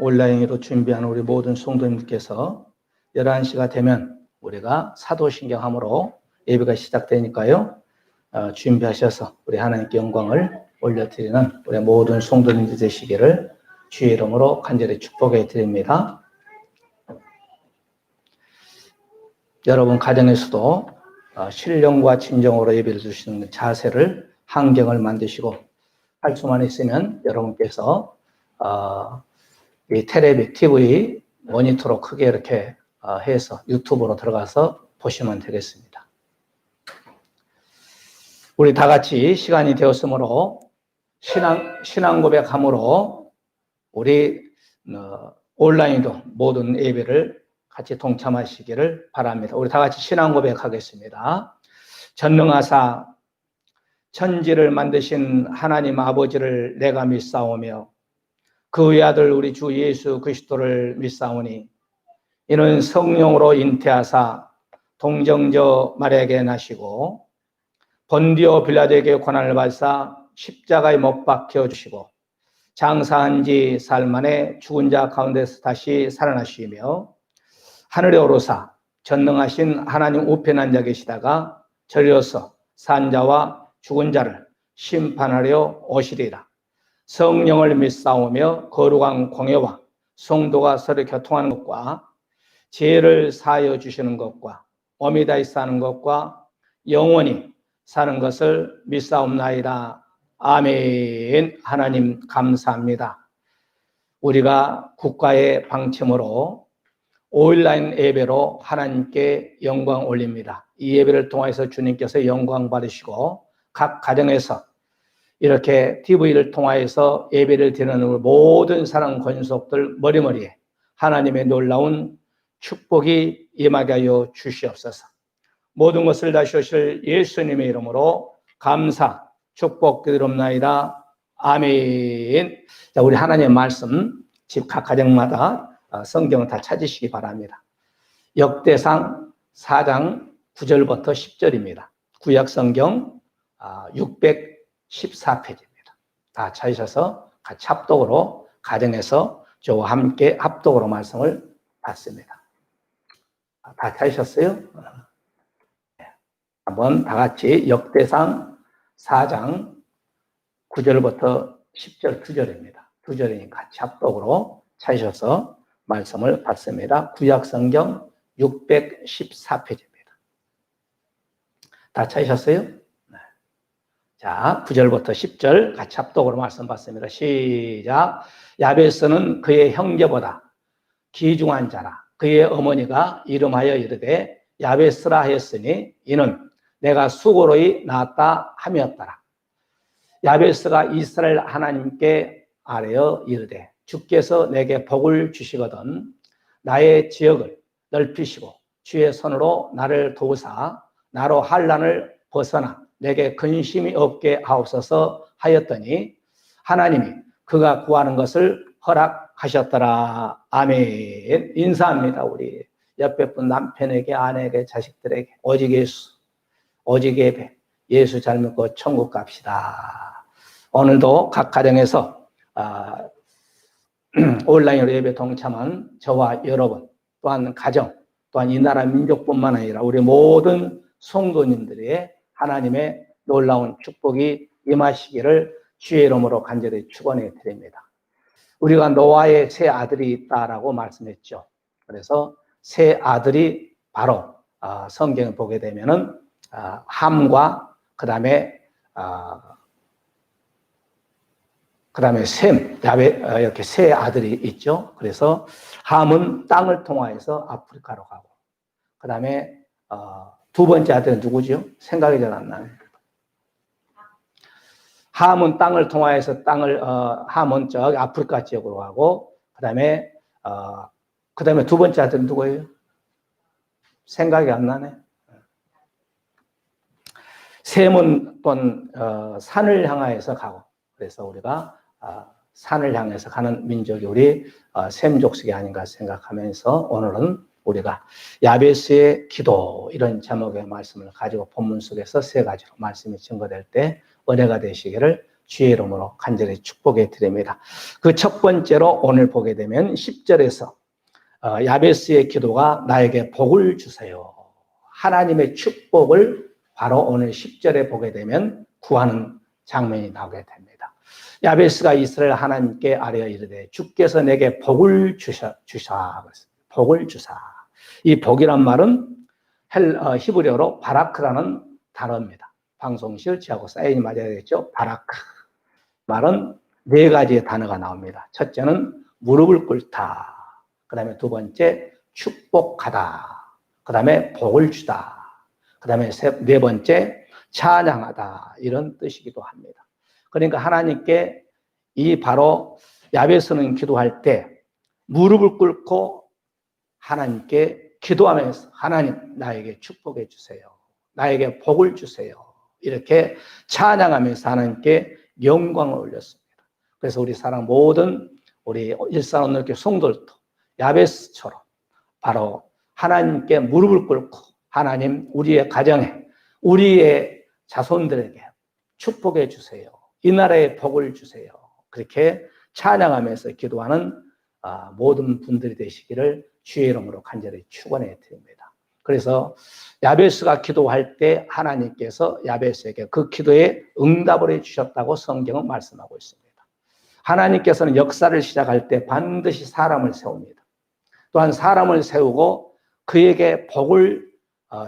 온라인으로 준비하는 우리 모든 성도님들께서 11시가 되면 우리가 사도신경함으로 예배가 시작되니까요. 준비하셔서 우리 하나님께 영광을 올려드리는 우리 모든 성도님들 되시기를 주의 이름으로 간절히 축복해 드립니다. 여러분 가정에서도 신령과 진정으로 예배를 드리는 자세를 환경을 만드시고 8초만 있으면 여러분께서 이 텔레비, TV 모니터로 크게 이렇게 해서 유튜브로 들어가서 보시면 되겠습니다. 우리 다 같이 시간이 되었으므로 신앙 고백함으로 우리 온라인도 모든 예배를 같이 동참하시기를 바랍니다. 우리 다 같이 신앙 고백하겠습니다. 전능하사 천지를 만드신 하나님 아버지를 내가 믿사오며 그 외아들 우리 주 예수 그리스도를 믿사오니 이는 성령으로 잉태하사 동정저 마리아에게 나시고 본디오 빌라도에게 고난을 받사 십자가에 못 박혀 주시고 장사한 지 사흘 만에 죽은 자 가운데서 다시 살아나시며 하늘에 오르사 전능하신 하나님 우편에 앉아 계시다가 저리로서 산 자와 죽은 자를 심판하려 오시리라. 성령을 믿사오며 거룩한 공예와 성도가 서로 교통하는 것과 죄를 사하여 주시는 것과 어미다이 사는 것과 영원히 사는 것을 믿사옵나이다. 아멘. 하나님 감사합니다. 우리가 국가의 방침으로 온라인 예배로 하나님께 영광 올립니다. 이 예배를 통해서 주님께서 영광 받으시고 각 가정에서 이렇게 TV를 통하여서 예배를 드리는 모든 사랑 권속들 머리머리에 하나님의 놀라운 축복이 임하게 하여 주시옵소서. 모든 것을 다시오실 예수님의 이름으로 감사 축복 드리옵나이다. 아멘. 자, 우리 하나님의 말씀 집 각 가정마다 성경을 다 찾으시기 바랍니다. 역대상 4장 9절부터 10절입니다. 구약 성경 614페이지입니다. 다 찾으셔서 같이 합독으로 가정에서 저와 함께 합독으로 말씀을 받습니다. 다 찾으셨어요? 한번 다 같이 역대상 4장 9절부터 10절 2절입니다. 2절이니까 같이 합독으로 찾으셔서 말씀을 받습니다. 구약 성경 614페이지입니다. 다 찾으셨어요? 네. 자, 9절부터 10절 같이 합독으로 말씀 받습니다. 시작. 야베스는 그의 형제보다 귀중한 자라. 그의 어머니가 이름하여 이르되 야베스라 하였으니 이는 내가 수고로이 낳았다 함이었더라. 야베스가 이스라엘 하나님께 아뢰어 이르되 주께서 내게 복을 주시거든 나의 지역을 넓히시고 주의 손으로 나를 도우사 나로 환난을 벗어나 내게 근심이 없게 하옵소서 하였더니 하나님이 그가 구하는 것을 허락하셨더라. 아멘. 인사합니다. 우리 옆에 분 남편에게 아내에게 자식들에게 오직 예수 오직 예배 예수 잘 믿고 천국 갑시다. 오늘도 각 가정에서 온라인으로 예배 동참한 저와 여러분 또한 가정 또한 이 나라 민족뿐만 아니라 우리 모든 성도님들의 하나님의 놀라운 축복이 임하시기를 주의 이름으로 간절히 축원해 드립니다. 우리가 노아의 세 아들이 있다라고 말씀했죠. 그래서 세 아들이 바로 성경을 보게 되면은 함과 그다음에 셈, 야베 이렇게 세 아들이 있죠. 그래서 함은 땅을 통하여서 아프리카로 가고, 그다음에 두 번째 아들은 누구죠? 생각이 잘 안 나요. 함은 땅을 통하여서 함은 저기 아프리카 지역으로 가고, 그다음에 두 번째 아들은 누구예요? 생각이 안 나네. 셈은 또한 산을 향하여서 가고, 그래서 우리가 산을 향해서 가는 민족이 우리 셈 족속이 아닌가 생각하면서 오늘은 우리가 야베스의 기도 이런 제목의 말씀을 가지고 본문 속에서 세 가지로 말씀이 증거될 때 은혜가 되시기를 주의 이름으로 간절히 축복해 드립니다. 그 첫 번째로 오늘 보게 되면 10절에서 야베스의 기도가 나에게 복을 주세요. 하나님의 축복을 바로 오늘 10절에 보게 되면 구하는 장면이 나오게 됩니다. 야베스가 이스라엘 하나님께 아뢰어 이르되 주께서 내게 복을 주사. 복을 주사. 이 복이란 말은 히브리어로 바라크라는 단어입니다. 방송실 지하고 사인이 맞아야 되겠죠. 바라크. 말은 네 가지의 단어가 나옵니다. 첫째는 무릎을 꿇다. 그 다음에 두 번째 축복하다. 그 다음에 복을 주다. 그 다음에 네 번째 찬양하다. 이런 뜻이기도 합니다. 그러니까 하나님께 이 바로 야베스는 기도할 때 무릎을 꿇고 하나님께 기도하면서 하나님 나에게 축복해 주세요. 나에게 복을 주세요. 이렇게 찬양하면서 하나님께 영광을 올렸습니다. 그래서 우리 사랑 모든 우리 일산원로교회 성도들도 야베스처럼 바로 하나님께 무릎을 꿇고 하나님 우리의 가정에 우리의 자손들에게 축복해 주세요. 이 나라에 복을 주세요. 그렇게 찬양하면서 기도하는 모든 분들이 되시기를 주의 이름으로 간절히 축원해 드립니다. 그래서 야베스가 기도할 때 하나님께서 야베스에게 그 기도에 응답을 해주셨다고 성경은 말씀하고 있습니다. 하나님께서는 역사를 시작할 때 반드시 사람을 세웁니다. 또한 사람을 세우고 그에게 복을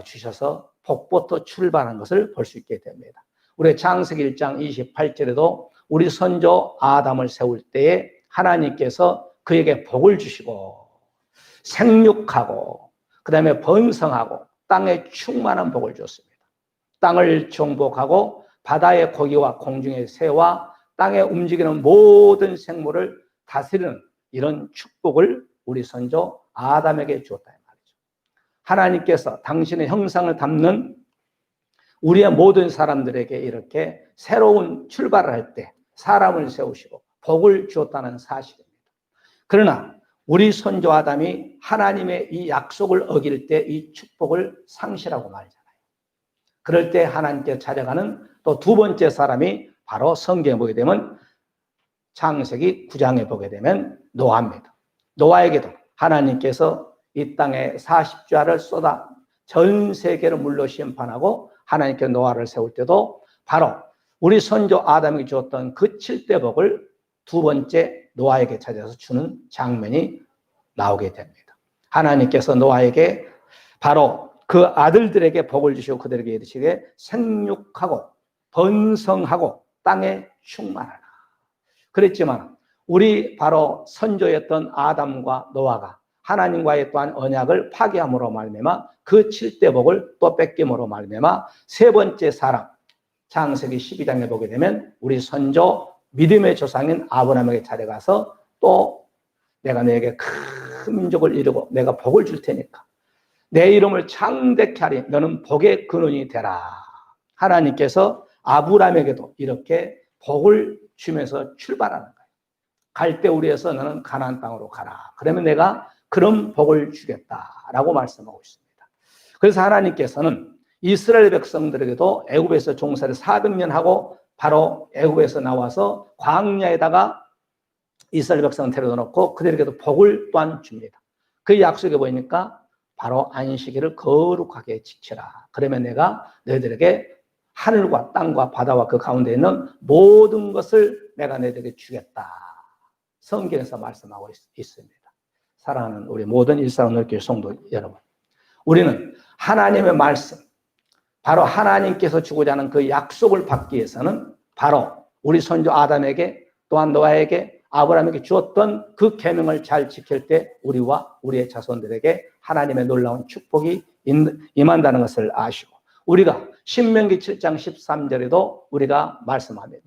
주셔서 복부터 출발한 것을 볼 수 있게 됩니다. 우리 창세기 1장 28절에도 우리 선조 아담을 세울 때에 하나님께서 그에게 복을 주시고 생육하고 그 다음에 번성하고 땅에 충만한 복을 줬습니다. 땅을 정복하고 바다의 고기와 공중의 새와 땅에 움직이는 모든 생물을 다스리는 이런 축복을 우리 선조 아담에게 주었다 이 말이죠. 하나님께서 당신의 형상을 담는 우리의 모든 사람들에게 이렇게 새로운 출발을 할 때 사람을 세우시고 복을 주었다는 사실입니다. 그러나 우리 선조 아담이 하나님의 이 약속을 어길 때 이 축복을 상실하고 말잖아요. 그럴 때 하나님께 찾아가는 또 두 번째 사람이 바로 성경에 보게 되면 창세기 9장에 보게 되면 노아입니다. 노아에게도 하나님께서 이 땅에 40주야를 쏟아 전 세계를 물로 심판하고 하나님께 노아를 세울 때도 바로 우리 선조 아담에게 주었던 그 7대 복을 두 번째 노아에게 찾아서 주는 장면이 나오게 됩니다. 하나님께서 노아에게 바로 그 아들들에게 복을 주시고 그들에게 이르시되 생육하고 번성하고 땅에 충만하라. 그랬지만 우리 바로 선조였던 아담과 노아가 하나님과의 또한 언약을 파기함으로 말미암아 그 7대 복을 또 뺏김으로 말미암아 세 번째 사람 창세기 12장에 보게 되면 우리 선조 믿음의 조상인 아브라함에게 찾아가서 또 내가 너에게 큰 민족을 이루고 내가 복을 줄 테니까 내 이름을 창대케 하리 너는 복의 근원이 되라. 하나님께서 아브라함에게도 이렇게 복을 주면서 출발하는 거예요. 갈 때 우리에서 너는 가나안 땅으로 가라. 그러면 내가 그런 복을 주겠다라고 말씀하고 있습니다. 그래서 하나님께서는 이스라엘 백성들에게도 애굽에서 종살이 400년 하고 바로 애굽에서 나와서 광야에다가 이스라엘 백성을 데려다 놓고 그들에게도 복을 또한 줍니다. 그 약속에 보니까 바로 안식일을 거룩하게 지키라. 그러면 내가 너희들에게 하늘과 땅과 바다와 그 가운데 있는 모든 것을 내가 너희들에게 주겠다. 성경에서 말씀하고 있습니다. 사랑하는 우리 모든 일상교회 성도 여러분, 우리는 하나님의 말씀, 바로 하나님께서 주고자 하는 그 약속을 받기 위해서는 바로 우리 선조 아담에게 또한 노아에게 아브라함에게 주었던 그 계명을 잘 지킬 때 우리와 우리의 자손들에게 하나님의 놀라운 축복이 임한다는 것을 아시고 우리가 신명기 7장 13절에도 우리가 말씀합니다.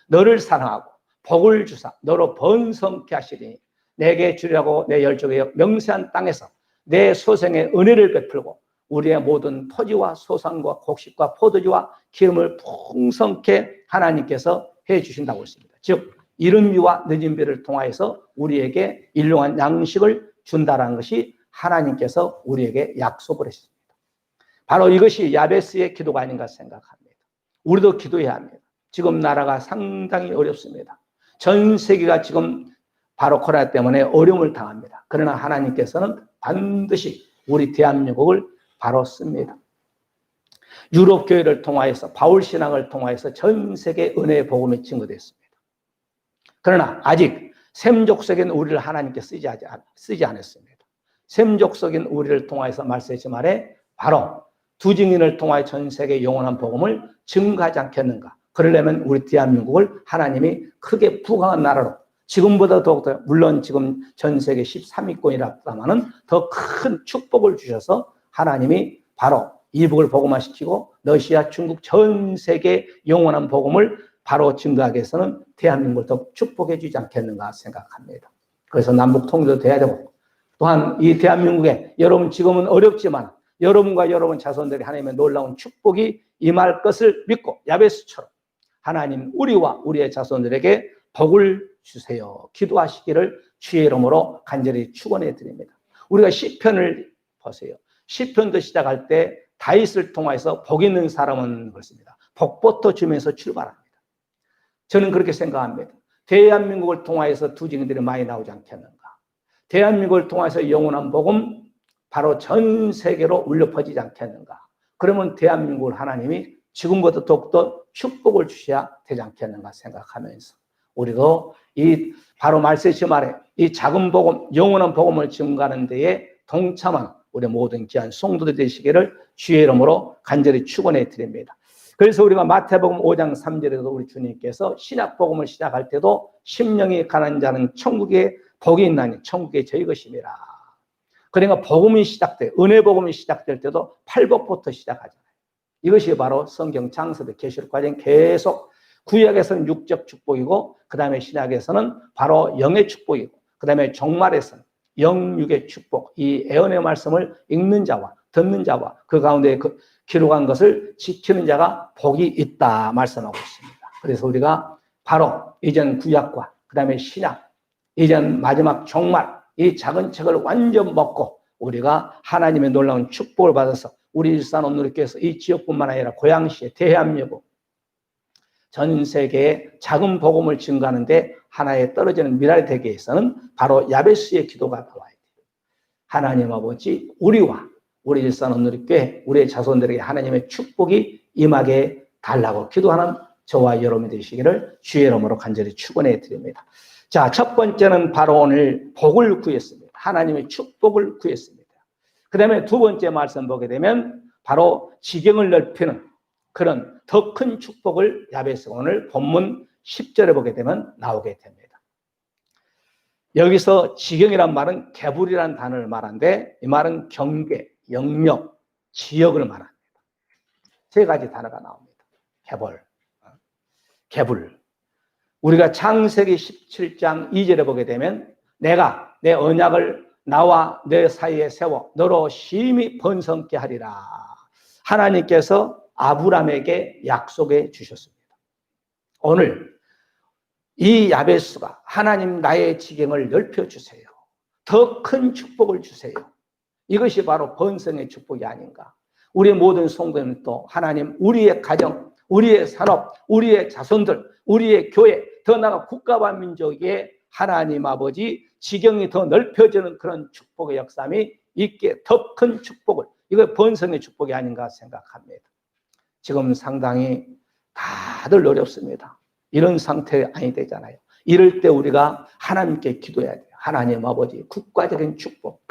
너를 사랑하고 복을 주사 너로 번성케 하시리니 내게 주려고 내 열조에 명세한 땅에서 내 소생의 은혜를 베풀고 우리의 모든 토지와 소산과 곡식과 포도주와 기름을 풍성케 하나님께서 해 주신다고 했습니다. 즉 이른 비와 늦은 비를 통하여서 우리에게 일용한 양식을 준다라는 것이 하나님께서 우리에게 약속을 했습니다. 바로 이것이 야베스의 기도가 아닌가 생각합니다. 우리도 기도해야 합니다. 지금 나라가 상당히 어렵습니다. 전 세계가 지금 바로 코로나 때문에 어려움을 당합니다. 그러나 하나님께서는 반드시 우리 대한민국을 바로 씁니다. 유럽 교회를 통하여서 바울 신앙을 통하여서 전 세계 은혜의 복음이 증거됐습니다. 그러나 아직 셈족속인 우리를 하나님께 쓰지 않았습니다. 셈족속인 우리를 통하여서 말씀하시 말에 바로 두 증인을 통하여 전 세계 영원한 복음을 증거하지 않겠는가. 그러려면 우리 대한민국을 하나님이 크게 부강한 나라로 지금보다 더욱더 물론 지금 전 세계 13위권이라면 더 큰 축복을 주셔서 하나님이 바로 이북을 복음화시키고 러시아, 중국 전 세계 영원한 복음을 바로 증거하기 위해서는 대한민국을 더 축복해 주지 않겠는가 생각합니다. 그래서 남북 통일도 돼야 되고 또한 이 대한민국에 여러분 지금은 어렵지만 여러분과 여러분 자손들이 하나님의 놀라운 축복이 임할 것을 믿고 야베스처럼 하나님 우리와 우리의 자손들에게 복을 주세요. 기도하시기를 주의 이름으로 간절히 축원해 드립니다. 우리가 시편을 보세요. 시편도 시작할 때 다윗을 통해서 복 있는 사람은 그렇습니다. 복부터 주면서 출발합니다. 저는 그렇게 생각합니다. 대한민국을 통하여서 두 증인들이 많이 나오지 않겠는가. 대한민국을 통해서 영원한 복음 바로 전 세계로 울려 퍼지지 않겠는가. 그러면 대한민국을 하나님이 지금부터 더욱더 축복을 주셔야 되지 않겠는가 생각하면서 우리도 이 바로 말씀하신 말에 이 작은 복음, 영원한 복음을 증거하는 데에 동참한 우리 모든 귀한 성도들 되시기를 주의 이름으로 간절히 축원해 드립니다. 그래서 우리가 마태복음 5장 3절에도 우리 주님께서 신약복음을 시작할 때도 심령이 가난한 자는 천국에 복이 있나니 천국에 저희 것임이라. 그러니까 복음이 시작돼 은혜복음이 시작될 때도 팔복부터 시작하잖아요. 이것이 바로 성경 창세대 계시록 과정 계속 구약에서는 육적 축복이고 그 다음에 신약에서는 바로 영의 축복이고 그 다음에 종말에서는 영육의 축복, 이 애언의 말씀을 읽는 자와 듣는 자와 그 가운데 기록한 것을 지키는 자가 복이 있다 말씀하고 있습니다. 그래서 우리가 바로 이전 구약과 그 다음에 신약, 이전 마지막 종말 이 작은 책을 완전 먹고 우리가 하나님의 놀라운 축복을 받아서 우리 일산 온누리교회에서 이 지역뿐만 아니라 고양시에 대한민국 전 세계에 작은 복음을 증거하는데 하나의 떨어지는 미랄이 되기 위해서는 바로 야베스의 기도가 나와야 돼요. 하나님 아버지 우리와 우리 일산 온누리교회 우리의 자손들에게 하나님의 축복이 임하게 달라고 기도하는 저와 여러분이 되시기를 주의 이름으로 간절히 축원해 드립니다. 자, 첫 번째는 바로 오늘 복을 구했습니다. 하나님의 축복을 구했습니다. 그 다음에 두 번째 말씀 보게 되면 바로 지경을 넓히는 그런 더 큰 축복을 야베스가 오늘 본문 10절에 보게 되면 나오게 됩니다. 여기서 지경이란 말은 개불이라는 단어를 말하는데 이 말은 경계, 영역, 지역을 말합니다. 세 가지 단어가 나옵니다. 개불. 우리가 창세기 17장 2절에 보게 되면 내가 내 언약을 나와 내 사이에 세워 너로 심히 번성케 하리라. 하나님께서 아브라함에게 약속해 주셨습니다. 오늘 이 야베스가 하나님 나의 지경을 넓혀주세요. 더 큰 축복을 주세요. 이것이 바로 번성의 축복이 아닌가. 우리 모든 성도는 또 하나님 우리의 가정, 우리의 산업, 우리의 자손들, 우리의 교회, 더 나아가 국가와 민족의 하나님 아버지 지경이 더 넓혀지는 그런 축복의 역삼이 있게 더 큰 축복을, 이거 번성의 축복이 아닌가 생각합니다. 지금 상당히 다들 어렵습니다. 이런 상태 아니 되잖아요. 이럴 때 우리가 하나님께 기도해야 돼요. 하나님 아버지 국가적인 축복,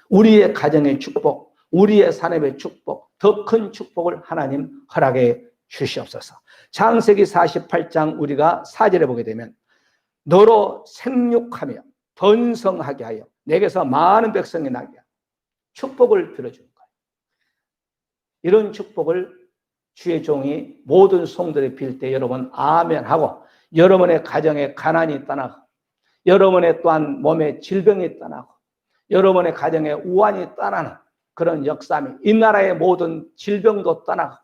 우리의 가정의 축복, 우리의 산업의 축복, 더 큰 축복을 하나님 허락해 주시옵소서. 창세기 48장 우리가 4절에 보게 되면 너로 생육하며 번성하게 하여 내게서 많은 백성이 나게 하여 축복을 빌어주는 거예요. 이런 축복을 주의 종이 모든 성도들이 빌 때 여러분 아멘하고 여러분의 가정에 가난이 떠나고 여러분의 또한 몸에 질병이 떠나고 여러분의 가정에 우환이 떠나는 그런 역사이 이 나라의 모든 질병도 떠나고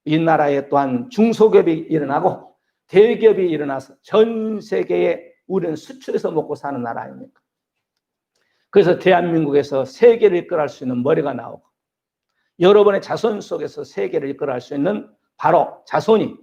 이 나라에 또한 중소기업이 일어나고 대기업이 일어나서 전 세계에 우리는 수출해서 먹고 사는 나라 아닙니까? 그래서 대한민국에서 세계를 이끌어갈 수 있는 머리가 나오고 여러분의 자손 속에서 세계를 이끌어갈 수 있는 바로 자손이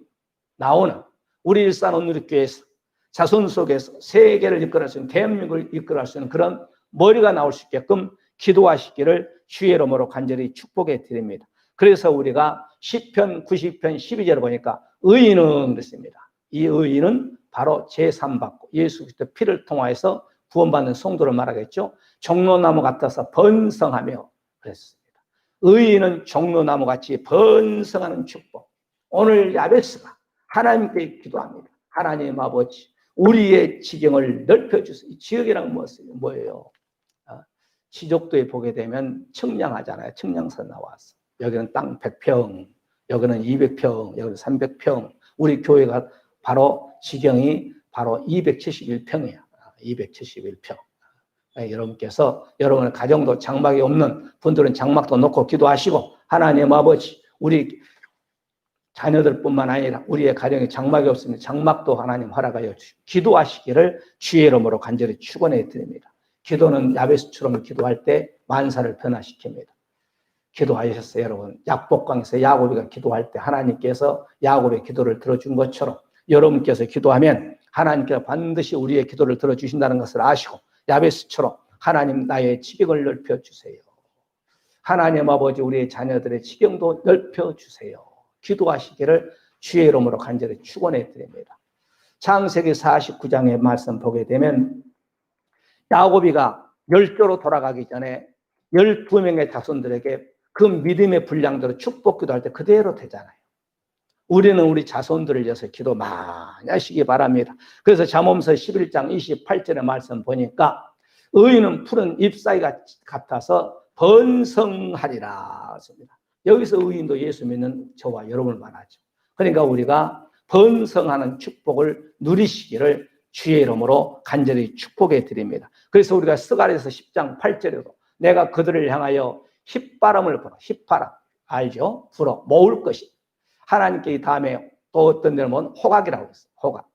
나오는 우리 일산 온누리교회에서 자손 속에서 세계를 이끌어갈 수 있는, 대한민국을 이끌어갈 수 있는 그런 머리가 나올 수 있게끔 기도하시기를 주의 이름으로 간절히 축복해 드립니다. 그래서 우리가 시편 90편 12절을 보니까 의인은 그랬습니다. 이 의인은 바로 제삼받고 예수 그리스도 피를 통하여서 구원받는 성도를 말하겠죠. 종로나무 같아서 번성하며 그랬습니다. 의인은 종로나무같이 번성하는 축복. 오늘 야베스가 하나님께 기도합니다. 하나님 아버지, 우리의 지경을 넓혀주세요. 이 지역이란 뭐예요? 지적도에 보게 되면 청량하잖아요. 청량서 나와서. 여기는 땅 100평, 여기는 200평, 여기는 300평. 우리 교회가 바로 지경이 바로 271평이에요. 271평. 여러분께서 여러분의 가정도 장막이 없는 분들은 장막도 놓고 기도하시고, 하나님 아버지, 우리 자녀들뿐만 아니라 우리의 가정에 장막이 없으면 장막도 하나님 허락하여 주시고 기도하시기를 주의 이름으로 간절히 축원해 드립니다. 기도는 야베스처럼 기도할 때 만사를 변화시킵니다. 기도하셨어요, 여러분. 약복강에서 야곱이가 기도할 때 하나님께서 야곱의 기도를 들어준 것처럼 여러분께서 기도하면 하나님께서 반드시 우리의 기도를 들어주신다는 것을 아시고 야베스처럼 하나님 나의 지경을 넓혀주세요. 하나님 아버지 우리의 자녀들의 지경도 넓혀주세요. 기도하시기를 주의 이름으로 간절히 축원해 드립니다. 창세기 49장의 말씀 보게 되면 야곱이가 열조로 돌아가기 전에 12명의 자손들에게 그 믿음의 분량대로 축복 기도할 때 그대로 되잖아요. 우리는 우리 자손들을 위해서 기도 많이 하시기 바랍니다. 그래서 잠언서 11장 28절의 말씀 보니까 의인은 푸른 잎사귀 같아서 번성하리라 했습니다. 여기서 의인도 예수 믿는 저와 여러분을 말하죠. 그러니까 우리가 번성하는 축복을 누리시기를 주의 이름으로 간절히 축복해 드립니다. 그래서 우리가 스가랴서 10장 8절에도 내가 그들을 향하여 휘바람을 불어, 휘바람 알죠? 불어 모을 것이. 하나님께 이 다음에 또 어떤 데는 보면 호각이라고 했어요. 호각.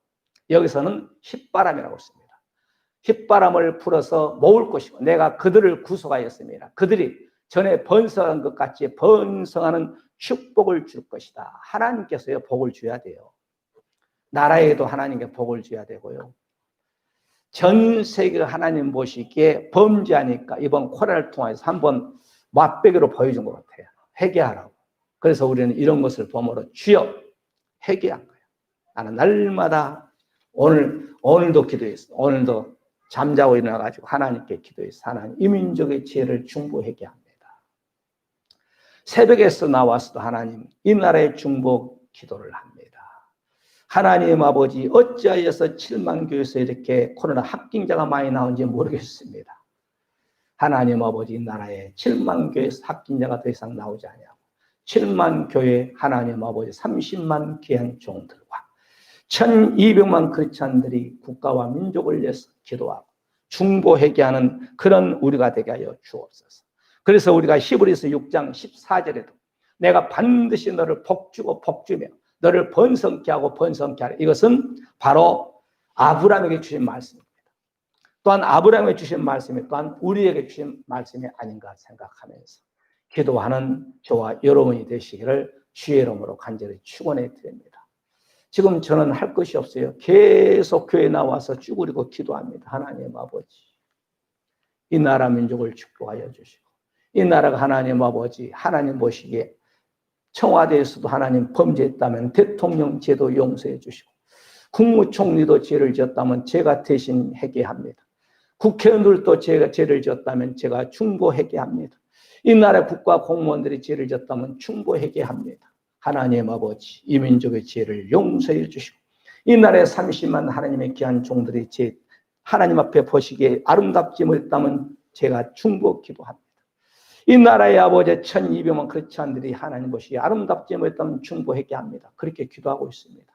여기서는 휘바람이라고 했습니다. 휘바람을 불어서 모을 것이고 내가 그들을 구속하였습니다. 그들이 전에 번성한 것 같이 번성하는 축복을 줄 것이다. 하나님께서요 복을 줘야 돼요. 나라에도 하나님께 복을 줘야 되고요. 전 세계가 하나님 보시기에 범죄하니까 이번 코로나를 통해서 한번 맛배기로 보여준 것 같아요. 회개하라고. 그래서 우리는 이런 것을 보므로 주여 회개한 거예요. 나는 날마다 오늘도 기도했어. 오늘도 잠자고 일어나가지고 하나님께 기도했어. 하나님 이 민족의 죄를 중보하게 합니다. 새벽에서 나와서도 하나님 이 나라의 중보 기도를 합니다. 하나님 아버지 어찌하여서 7만 교회에서 이렇게 코로나 합병자가 많이 나온지 모르겠습니다. 하나님 아버지 이 나라에 7만 교회에서 합병자가 더 이상 나오지 않냐고 7만 교회 하나님 아버지 30만 귀한 종들과 1200만 크리스찬들이 국가와 민족을 위해서 기도하고 중보회개하는 그런 우리가 되게 하여 주옵소서. 그래서 우리가 히브리서 6장 14절에도 내가 반드시 너를 복주고 복주며 너를 번성케 하고 번성케 하라. 이것은 바로 아브라함에게 주신 말씀입니다. 또한 아브라함에게 주신 말씀이 또한 우리에게 주신 말씀이 아닌가 생각하면서 기도하는 저와 여러분이 되시기를 주의 이름으로 간절히 축원해 드립니다. 지금 저는 할 것이 없어요. 계속 교회에 나와서 쭈그리고 기도합니다. 하나님 아버지 이 나라 민족을 축복하여 주시고 이 나라가 하나님 아버지 하나님 보시기에 청와대에서도 하나님 범죄했다면 대통령 제도 용서해 주시고 국무총리도 죄를 지었다면 제가 대신 회개합니다. 국회의원들도 제가 죄를 지었다면 제가 중보 회개합니다. 이 나라 국가 공무원들이 죄를 지었다면 중보 회개합니다. 하나님 아버지 이 민족의 죄를 용서해 주시고 이 나라의 30만 하나님의 귀한 종들이 죄 하나님 앞에 보시기에 아름답지 못했다면 제가 중보 기도합니다. 이 나라의 아버지 1200만 크리스찬들이 하나님 보시기에 아름답지 못했다면 중보 회개합니다. 그렇게 기도하고 있습니다.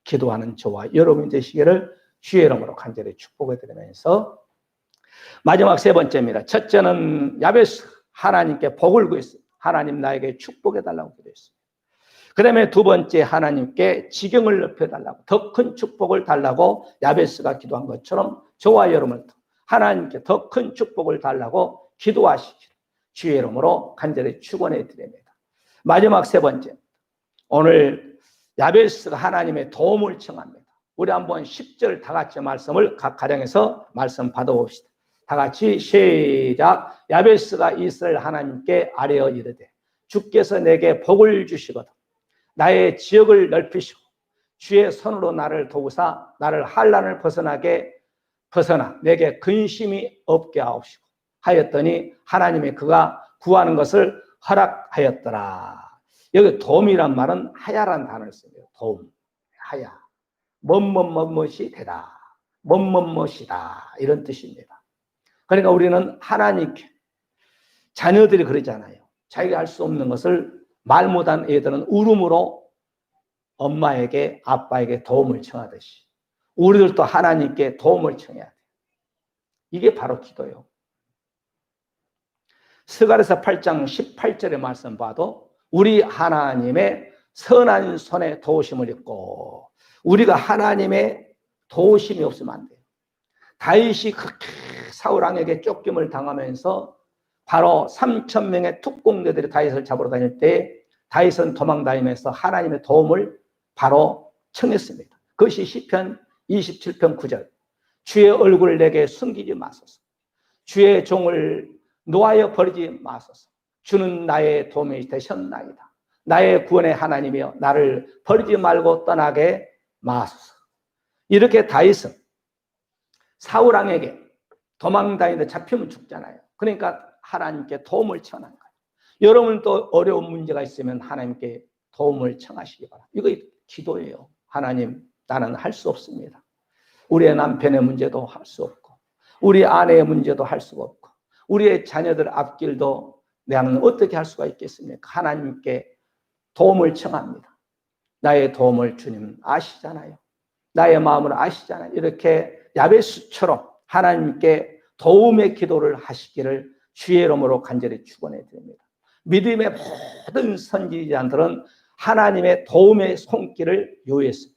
기도하는 저와 여러분이 되시기를 주의 이름으로 간절히 축복해 드리면서 마지막 세 번째입니다. 첫째는 야베스 하나님께 복을 구했습니다. 하나님 나에게 축복해 달라고 기도했습니다. 그 다음에 두 번째 하나님께 지경을 넓혀달라고 더 큰 축복을 달라고 야베스가 기도한 것처럼 저와 여러분을 하나님께 더 큰 축복을 달라고 기도하시기를 주의 이름으로 간절히 축원해 드립니다. 마지막 세 번째 오늘 야베스가 하나님의 도움을 청합니다. 우리 한번 10절 다 같이 말씀을 각 가정에서 말씀 받아봅시다. 다 같이 시작. 야베스가 이스라엘 하나님께 아뢰어 이르되 주께서 내게 복을 주시거든 나의 지역을 넓히시고 주의 손으로 나를 도우사 나를 환난을 벗어나 내게 근심이 없게 하옵시고 하였더니 하나님의 그가 구하는 것을 허락하였더라. 여기 도움이란 말은 하야란 단어를 씁니다. 도움, 하야. 뭐뭐뭐뭐이 되다. 뭐뭐뭐이다. 이런 뜻입니다. 그러니까 우리는 하나님께 자녀들이 그러잖아요. 자기가 할 수 없는 것을 말 못한 애들은 울음으로 엄마에게 아빠에게 도움을 청하듯이 우리들도 하나님께 도움을 청해야 돼요. 이게 바로 기도예요. 스가랴서 8장 18절의 말씀 봐도 우리 하나님의 선한 손에 도우심을 입고 우리가 하나님의 도우심이 없으면 안 돼요. 다윗이 그렇게 사울 왕에게 쫓김을 당하면서 바로 3,000명의 특공대들이 다윗을 잡으러 다닐 때 다윗은 도망다니면서 하나님의 도움을 바로 청했습니다. 그것이 시편 27편 9절. 주의 얼굴을 내게 숨기지 마소서. 주의 종을 놓아여 버리지 마소서. 주는 나의 도움이 되셨나이다. 나의 구원의 하나님이여 나를 버리지 말고 떠나게 마소서. 이렇게 다윗은 사울 왕에게 도망다니는데 잡히면 죽잖아요. 그러니까 하나님께 도움을 청한 거예요. 여러분도 어려운 문제가 있으면 하나님께 도움을 청하시기 바랍니다. 이거 기도예요. 하나님, 나는 할 수 없습니다. 우리의 남편의 문제도 할 수 없고 우리 아내의 문제도 할 수가 없고 우리의 자녀들 앞길도 나는 어떻게 할 수가 있겠습니까? 하나님께 도움을 청합니다. 나의 도움을 주님 아시잖아요. 나의 마음을 아시잖아요. 이렇게 야베스처럼 하나님께 도움의 기도를 하시기를 주의 이름으로 간절히 축원해 드립니다. 믿음의 모든 선지자들은 하나님의 도움의 손길을 요했습니다.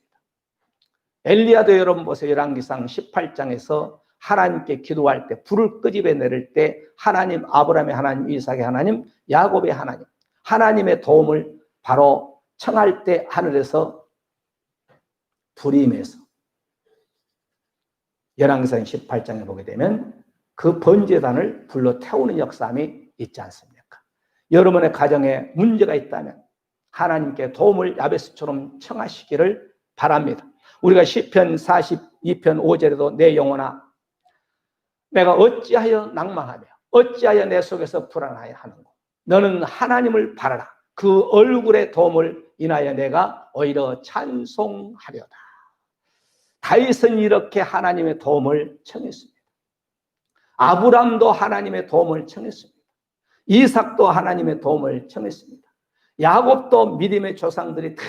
엘리야도 여러분 보세요. 열왕기상 18장에서 하나님께 기도할 때 불을 끄집어 내릴 때 하나님, 아브라함의 하나님, 이삭의 하나님, 야곱의 하나님, 하나님의 도움을 바로 청할 때 하늘에서 불이 임해서 열왕기상 18장에 보게 되면 그 번제단을 불로 태우는 역사함이 있지 않습니까? 여러분의 가정에 문제가 있다면 하나님께 도움을 야베스처럼 청하시기를 바랍니다. 우리가 시편 42편 5절에도 내 영혼아 내가 어찌하여 낭망하며 어찌하여 내 속에서 불안하여 하는고 너는 하나님을 바라라. 그 얼굴의 도움을 인하여 내가 오히려 찬송하려다. 다윗은 이렇게 하나님의 도움을 청했습니다. 아브람도 하나님의 도움을 청했습니다. 이삭도 하나님의 도움을 청했습니다. 야곱도 믿음의 조상들이 다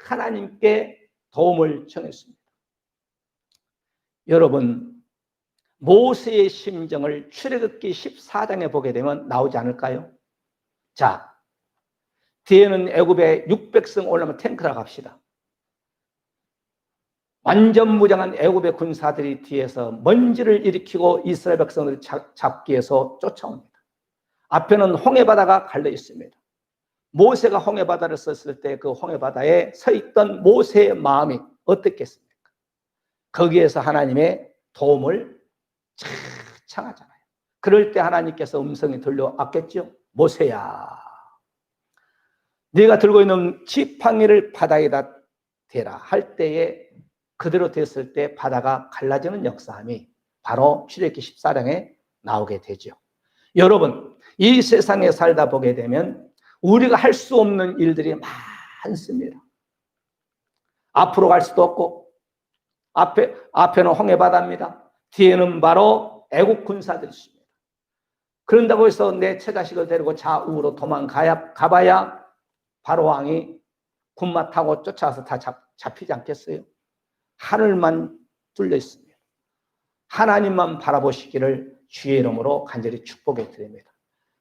하나님께 도움을 청했습니다. 여러분, 모세의 심정을 출애굽기 14장에 보게 되면 나오지 않을까요? 자, 뒤에는 애굽에 600성 올라오면 탱크라 갑시다. 완전 무장한 애굽의 군사들이 뒤에서 먼지를 일으키고 이스라엘 백성들을 잡기 위해서 쫓아옵니다. 앞에는 홍해바다가 갈려 있습니다. 모세가 홍해바다를 썼을 때 그 홍해바다에 서 있던 모세의 마음이 어떻겠습니까? 거기에서 하나님의 도움을 청하잖아요. 그럴 때 하나님께서 음성이 들려왔겠죠. 모세야, 네가 들고 있는 지팡이를 바다에다 대라 할 때에 그대로 됐을 때 바다가 갈라지는 역사함이 바로 출애굽기 14장에 나오게 되죠. 여러분, 이 세상에 살다 보게 되면 우리가 할 수 없는 일들이 많습니다. 앞으로 갈 수도 없고 앞에는 홍해바다입니다. 뒤에는 바로 애국 군사들이 있습니다. 그런다고 해서 내 처자식을 데리고 좌우로 가봐야 바로 왕이 군마 타고 쫓아와서 다 잡히지 않겠어요? 하늘만 뚫려 있습니다. 하나님만 바라보시기를 주의 이름으로 간절히 축복해 드립니다.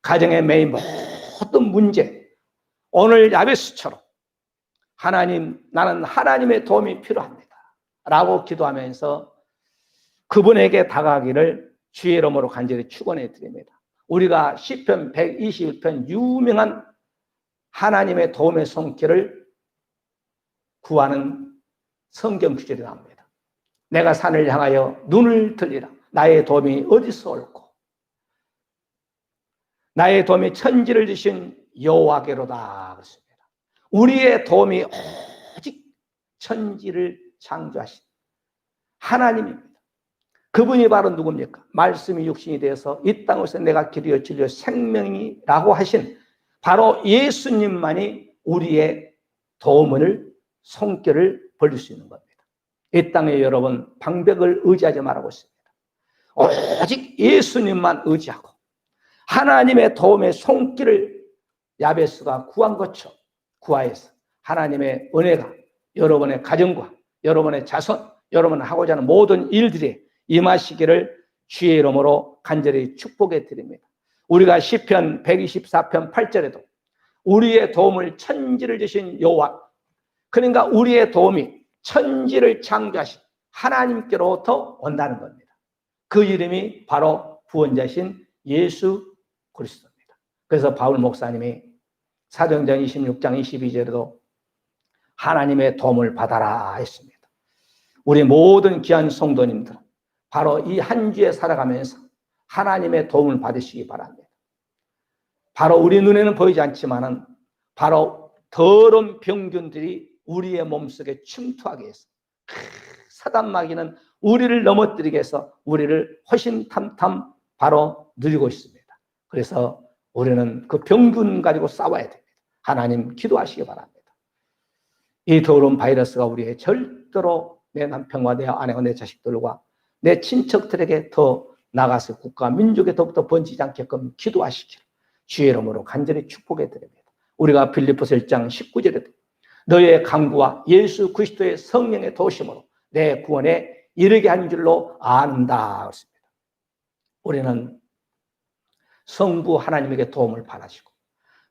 가정에 매인 모든 문제, 오늘 야베스처럼 하나님, 나는 하나님의 도움이 필요합니다 라고 기도하면서 그분에게 다가가기를 주의 이름으로 간절히 축원해 드립니다. 우리가 시편 121편 유명한 하나님의 도움의 손길을 구하는 성경 구절이 나옵니다. 내가 산을 향하여 눈을 들리라. 나의 도움이 어디서 올꼬? 나의 도움이 천지를 지신 여호와께로다. 그렇습니다. 우리의 도움이 오직 천지를 창조하신 하나님입니다. 그분이 바로 누굽니까? 말씀이 육신이 되어서 이 땅에서 내가 길이요 진리요 생명이라고 하신 바로 예수님만이 우리의 도움을 손길을 벌릴 수 있는 겁니다. 이 땅에 여러분 방백을 의지하지 말라고 했습니다. 오직 예수님만 의지하고 하나님의 도움의 손길을 야베스가 구한 것처럼 구하여서 하나님의 은혜가 여러분의 가정과 여러분의 자손, 여러분 하고자 하는 모든 일들에 임하시기를 주의 이름으로 간절히 축복해 드립니다. 우리가 시편 124편 8절에도 우리의 도움을 천지를 주신 여호와, 그러니까 우리의 도움이 천지를 창조하신 하나님께로부터 온다는 겁니다. 그 이름이 바로 구원자신 예수 그리스도입니다. 그래서 바울 목사님이 사도행전 26장 22절에도 하나님의 도움을 받아라 했습니다. 우리 모든 귀한 성도님들 바로 이 한 주에 살아가면서 하나님의 도움을 받으시기 바랍니다. 바로 우리 눈에는 보이지 않지만은 바로 더러운 병균들이 우리의 몸속에 침투하게 해서 사단 마귀는 우리를 넘어뜨리게 해서 우리를 허심탄탄 바로 누리고 있습니다. 그래서 우리는 그 병균 가지고 싸워야 됩니다. 하나님 기도하시기 바랍니다. 이 더러운 바이러스가 우리의 절대로 내 남편과 내 아내와 내 자식들과 내 친척들에게 더 나가서 국가 민족에 더욱더 번지지 않게끔 기도하시기를 주의 이름으로 간절히 축복해 드립니다. 우리가 빌립보서 1장 19절에도 너의 강구와 예수 그리스도의 성령의 도우심으로 내 구원에 이르게 한 줄로 안다 그렇습니다. 우리는 성부 하나님에게 도움을 받으시고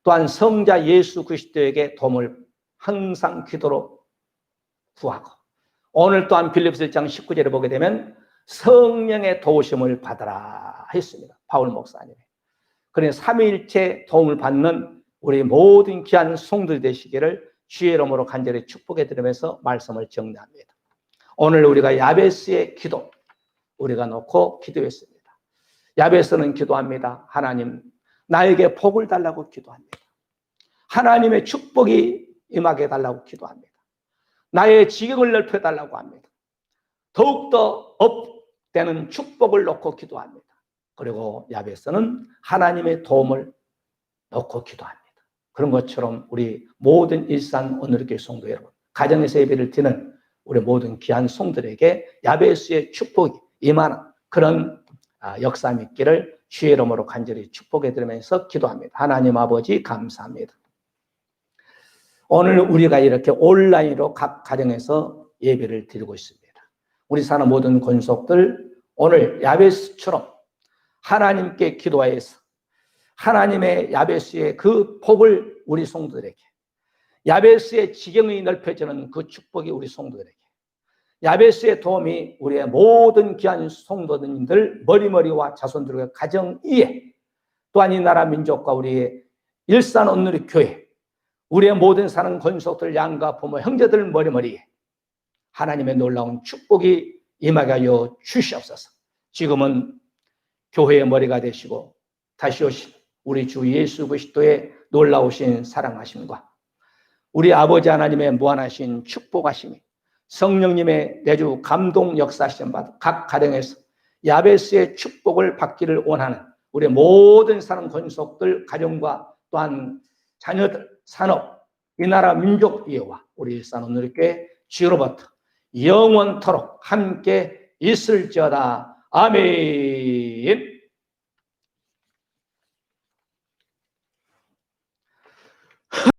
또한 성자 예수 그리스도에게 도움을 항상 기도로 구하고 오늘 또한 빌립보서 1장 19절에 보게 되면 성령의 도우심을 받으라 했습니다. 바울 목사님이. 그래서 삼위일체 도움을 받는 우리 모든 귀한 성도들이 되시기를 주의 이름으로 간절히 축복해 드리면서 말씀을 정리합니다. 오늘 우리가 야베스의 기도 우리가 놓고 기도했습니다. 야베스는 기도합니다. 하나님 나에게 복을 달라고 기도합니다. 하나님의 축복이 임하게 달라고 기도합니다. 나의 지경을 넓혀달라고 합니다. 더욱더 업되는 축복을 놓고 기도합니다. 그리고 야베스는 하나님의 도움을 놓고 기도합니다. 그런 것처럼 우리 모든 일산 오늘교회 성도 여러분, 가정에서 예배를 드리는 우리 모든 귀한 성들에게 야베스의 축복이 임하는 그런 역사 있기를 주의 이름으로 간절히 축복해 드리면서 기도합니다. 하나님 아버지 감사합니다. 오늘 우리가 이렇게 온라인으로 각 가정에서 예배를 드리고 있습니다. 우리 사는 모든 권속들 오늘 야베스처럼 하나님께 기도하여서 하나님의 야베스의 그 복을 우리 성도들에게, 야베스의 지경이 넓혀지는 그 축복이 우리 성도들에게, 야베스의 도움이 우리의 모든 귀한 성도들 머리머리와 자손들의 가정 위에, 또한 이 나라 민족과 우리의 일산 온누리 교회, 우리의 모든 사는 권속들 양가 부모 형제들 머리머리에 하나님의 놀라운 축복이 임하게 하여 주시옵소서. 지금은 교회의 머리가 되시고 다시 오신 우리 주 예수 그리스도의 놀라우신 사랑하심과 우리 아버지 하나님의 무한하신 축복하심이 성령님의 내주 감동 역사하심 받은 각 가정에서 야베스의 축복을 받기를 원하는 우리 모든 사는 권속들 가정과 또한 자녀들 산업 이 나라 민족 예와 우리 일산 오늘교회 주로부터 영원토록 함께 있을지어다. 아멘.